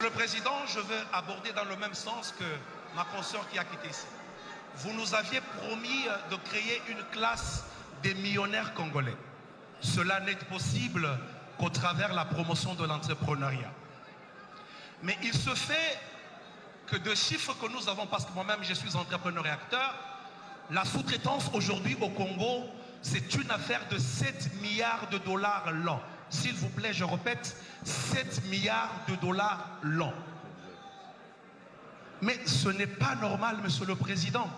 Le président, je veux aborder dans le même sens que ma consoeur qui a quitté ici. Vous nous aviez promis de créer une classe des millionnaires congolais. Cela n'est possible qu'au travers la promotion de l'entrepreneuriat. Mais il se fait que de chiffres que nous avons, parce que moi-même je suis entrepreneur et acteur, la sous-traitance aujourd'hui au Congo, c'est une affaire de 7 milliards de dollars l'an. S'il vous plaît, je répète, 7 milliards de dollars l'an. Mais ce n'est pas normal, monsieur le président.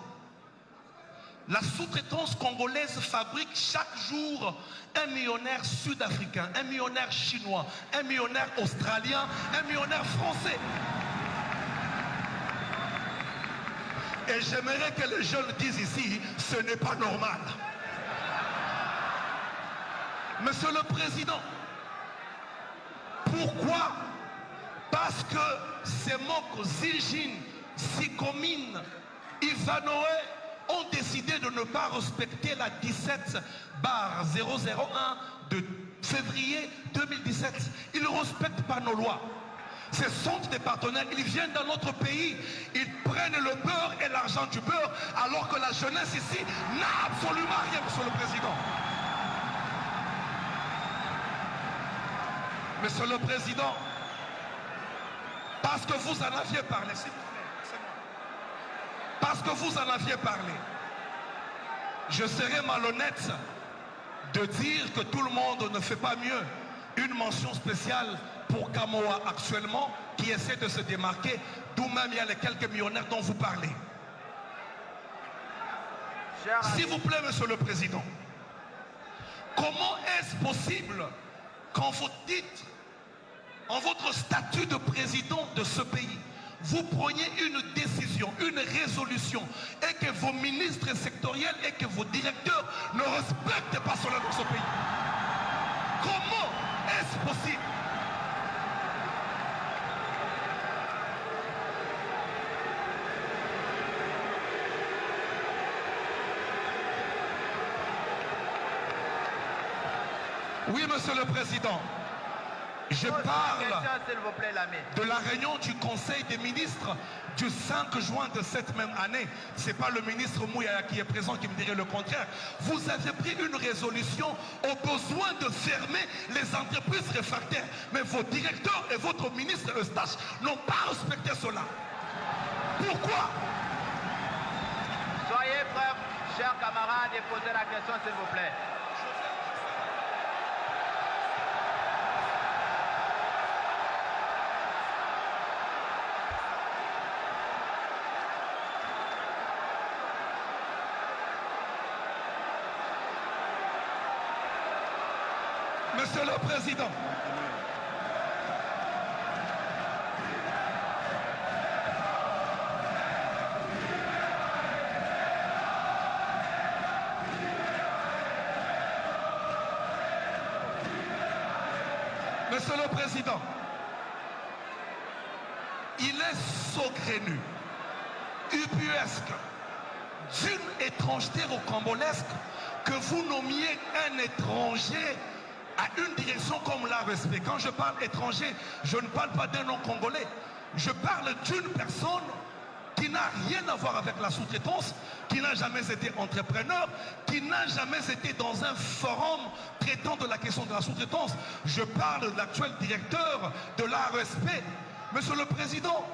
La sous-traitance congolaise fabrique chaque jour un millionnaire sud-africain, un millionnaire chinois, un millionnaire australien, un millionnaire français. Et j'aimerais que les jeunes disent ici, ce n'est pas normal. Monsieur le président, pourquoi? Parce que ces mots Zijin, Sikomine, Ivanoé ont décidé de ne pas respecter la 17/001 de février 2017. Ils ne respectent pas nos lois. Ce sont des partenaires, ils viennent dans notre pays, ils prennent le beurre et l'argent du beurre, alors que la jeunesse ici n'a absolument rien, monsieur le président. Monsieur le président, parce que vous en aviez parlé, s'il vous plaît, c'est moi. Parce que vous en aviez parlé, je serais malhonnête de dire que tout le monde ne fait pas mieux. Une mention spéciale pour Kamoa actuellement, qui essaie de se démarquer, d'où même il y a les quelques millionnaires dont vous parlez. S'il vous plaît, monsieur le président, comment est-ce possible qu'en votre titre, en votre statut de président de ce pays, vous preniez une décision, une résolution, et que vos ministres sectoriels et que vos directeurs ne respectent pas cela dans ce pays? Comment est-ce possible? Oui, monsieur le président. Je parle de la réunion du Conseil des ministres du 5 juin de cette même année. Ce n'est pas le ministre Mouyaya qui est présent qui me dirait le contraire. Vous avez pris une résolution au besoin de fermer les entreprises réfractaires. Mais vos directeurs et votre ministre Eustache n'ont pas respecté cela. Pourquoi? Soyez prêts, chers camarades, et posez la question, s'il vous plaît. Monsieur le Président, Monsieur le Président, il est saugrenu, ubuesque, d'une étrangeté rocambolesque que vous nommiez un étranger à une direction comme l'ARSP. Quand je parle étranger, je ne parle pas d'un nom congolais. Je parle d'une personne qui n'a rien à voir avec la sous-traitance, qui n'a jamais été entrepreneur, qui n'a jamais été dans un forum traitant de la question de la sous-traitance. Je parle de l'actuel directeur de l'ARSP. Monsieur le Président,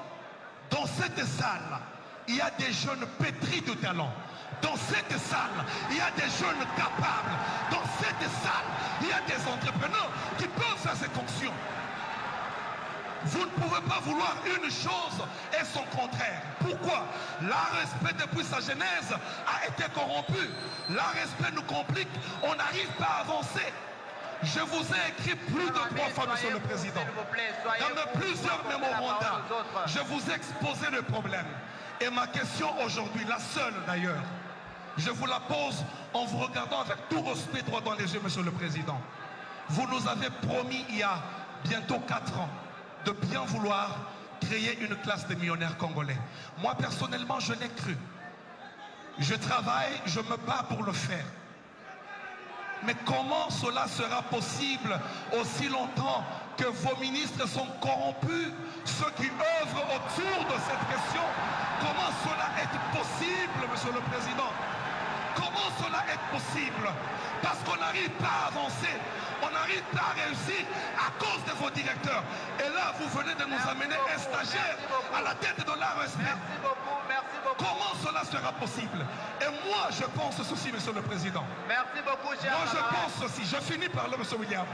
dans cette salle, il y a des jeunes pétris de talent. Dans cette salle, il y a des jeunes capables. Dans cette salle, il y a des entrepreneurs qui peuvent faire cette fonction. Vous ne pouvez pas vouloir une chose et son contraire. Pourquoi? L'ARSP depuis sa genèse a été corrompu. L'ARSP nous complique, on n'arrive pas à avancer. Je vous ai écrit plus de 3 fois, monsieur le Président. Dans plusieurs mémorandums, je vous ai exposé le problème. Et ma question aujourd'hui, la seule d'ailleurs, je vous la pose en vous regardant avec tout respect droit dans les yeux, monsieur le Président. Vous nous avez promis il y a bientôt 4 ans de bien vouloir créer une classe de millionnaires congolais. Moi personnellement, je l'ai cru. Je travaille, je me bats pour le faire. Mais comment cela sera possible aussi longtemps que vos ministres sont corrompus, ceux qui œuvrent autour de cette question? Comment cela est possible, Monsieur le Président? Comment cela est possible? Parce qu'on n'arrive pas à avancer, on n'arrive pas à réussir à cause de vos directeurs. Et là, vous venez de nous amener un stagiaire à la tête de l'ARSP. Merci beaucoup, merci beaucoup. Comment cela sera possible? Et moi, je pense ceci, Monsieur le Président. Merci beaucoup, cher Moi, je camarade. pense ceci. Je finis par là, Monsieur William.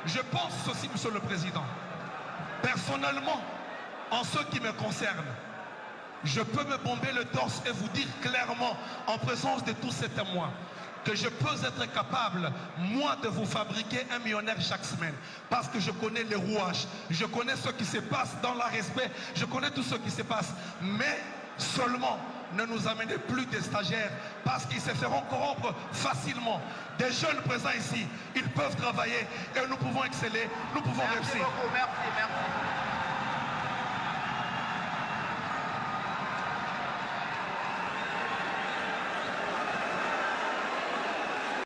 Je pense ceci, Monsieur le Président. Personnellement, en ce qui me concerne, je peux me bomber le torse et vous dire clairement, en présence de tous ces témoins, que je peux être capable, moi, de vous fabriquer un millionnaire chaque semaine. Parce que je connais les rouages, je connais ce qui se passe dans la respect, je connais tout ce qui se passe. Mais seulement, ne nous amenez plus des stagiaires parce qu'ils se feront corrompre facilement. Des jeunes présents ici, ils peuvent travailler et nous pouvons exceller, nous pouvons Merci réussir. beaucoup, merci, merci.